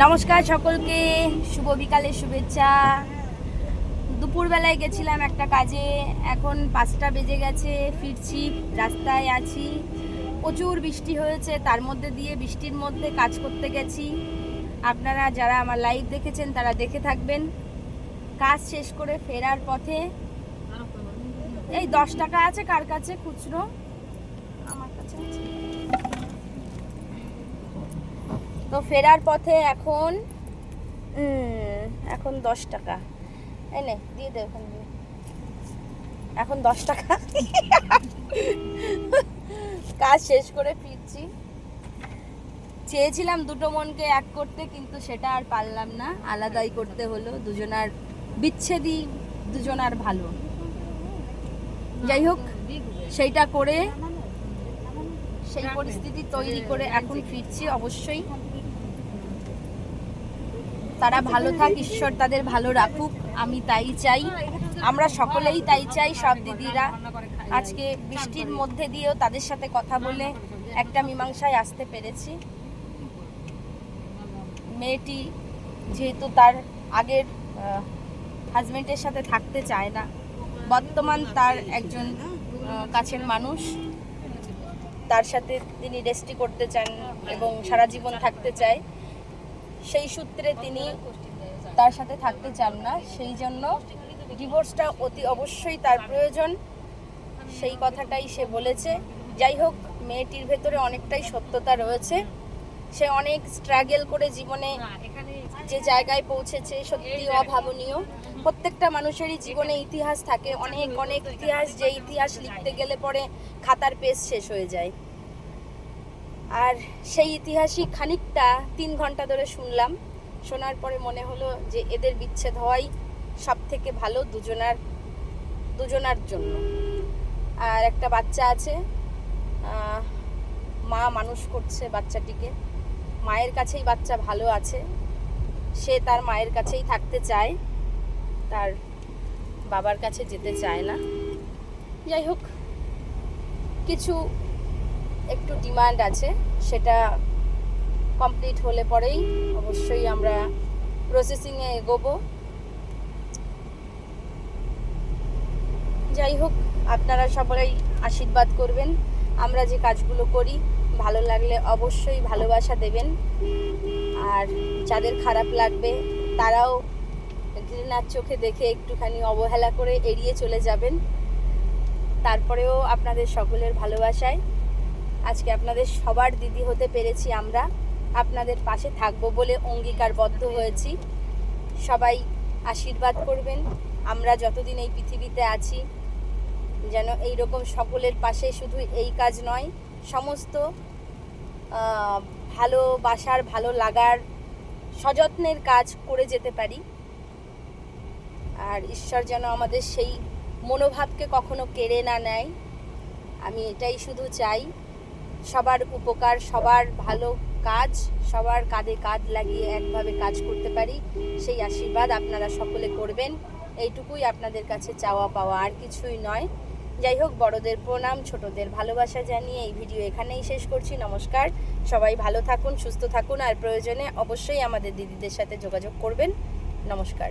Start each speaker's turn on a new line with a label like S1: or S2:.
S1: নমস্কার সকলকে, শুভ বিকালের শুভেচ্ছা। দুপুরবেলায় গেছিলাম একটা কাজে, এখন 5টা বেজে গেছে, ফিরছি, রাস্তায় আছি। প্রচুর বৃষ্টি হয়েছে, তার মধ্যে দিয়ে বৃষ্টির মধ্যে কাজ করতে গেছি। আপনারা যারা আমার লাইভ দেখেছেন তারা দেখে থাকবেন। কাজ শেষ করে ফেরার পথে এই 10 টাকা আছে কার কাছে খুচরো? আমার কাছে আছে। তো ফেরার পথে এখন 10 টাকা এনে দিয়ে দে, ওখানে দিয়ে। এখন 10 টাকা কাজ শেষ করে ফিরছি। চেয়েছিলাম দুটো মনকে এক করতে, কিন্তু সেটা আর পারলাম না, আলাদাই করতে হলো। দুজনার বিচ্ছেদই দুজনার ভালো। যাই হোক, সেইটা করে সেই পরিস্থিতি তৈরি করে এখন ফিরছি। অবশ্যই তারা ভালো থাক, ঈশ্বর তাদের ভালো রাখুক, আমি তাই চাই, আমরা সকলেই তাই চাই। সব দিদিরা আজকে বৃষ্টির মধ্যে দিয়েও তাদের সাথে কথা বলে একটা মীমাংসায় আসতে পেরেছি। মেয়েটি যেহেতু তার আগের হাজবেন্ডের সাথে থাকতে চায় না, বর্তমান তার একজন কাছের মানুষ, তার সাথে তিনি রেস্টি করতে চান এবং সারা জীবন থাকতে চায়। সেই সূত্রে তিনি তার সাথে থাকতে চান না, সেই জন্য ডিভোর্সটা অতি অবশ্যই তার প্রয়োজন, সেই কথাটাই সে বলেছে। যাই হোক, মেয়েটির ভেতরে অনেকটাই সত্যতা রয়েছে। সে অনেক স্ট্রাগল করে জীবনে যে জায়গায় পৌঁছেছে, সত্যি অভাবনীয়। প্রত্যেকটা মানুষেরই জীবনে ইতিহাস থাকে, অনেক অনেক ইতিহাস, যে ইতিহাস লিখতে গেলে পরে খাতার পেজ শেষ হয়ে যায়। আর সেই ইতিহাসই খানিকটা 3 ঘন্টা ধরে শুনলাম। শোনার পরে মনে হলো যে এদের বিচ্ছেদ হওয়াই সব থেকে ভালো দুজনার জন্য। আর একটা বাচ্চা আছে, মা মানুষ করছে বাচ্চাটিকে, মায়ের কাছেই বাচ্চা ভালো আছে, সে তার মায়ের কাছেই থাকতে চায়, তার বাবার কাছে যেতে চায় না। যাই হোক, কিছু একটু ডিমান্ড আছে, সেটা কমপ্লিট হলে পরেই অবশ্যই আমরা প্রসেসিংয়ে এগোবো। যাই হোক, আপনারা সবাই আশীর্বাদ করবেন। আমরা যে কাজগুলো করি ভালো লাগলে অবশ্যই ভালোবাসা দেবেন, আর যাদের খারাপ লাগবে তারাও ঘৃণার চোখে দেখে একটুখানি অবহেলা করে এড়িয়ে চলে যাবেন। তারপরেও আপনাদের সকলের ভালোবাসায় আজকে আপনাদের সবার দিদি হতে পেরেছি। আমরা আপনাদের পাশে থাকবো বলে অঙ্গীকারবদ্ধ হয়েছি। সবাই আশীর্বাদ করবেন। আমরা যতদিন এই পৃথিবীতে আছি যেন এই রকম সকলের পাশে শুধু এই কাজ নয়, সমস্ত ভালোবাসার, ভালো লাগার, সযত্নের কাজ করে যেতে পারি। আর ঈশ্বর যেন আমাদের সেই মনোভাবকে কখনো কেড়ে না নেয়। আমি এটাই শুধু চাই, সবার উপকার, সবার ভালো কাজ, সবার কাঁধে কাঁধ লাগিয়ে একভাবে কাজ করতে পারি, সেই আশীর্বাদ আপনারা সকলে করবেন। এইটুকুই আপনাদের কাছে চাওয়া পাওয়া, আর কিছুই নয়। যাই হোক, বড়দের প্রণাম, ছোটদের ভালোবাসা জানিয়ে এই ভিডিও এখানেই শেষ করছি। নমস্কার, সবাই ভালো থাকুন, সুস্থ থাকুন, আর প্রয়োজনে অবশ্যই আমাদের দিদিদের সাথে যোগাযোগ করবেন। নমস্কার।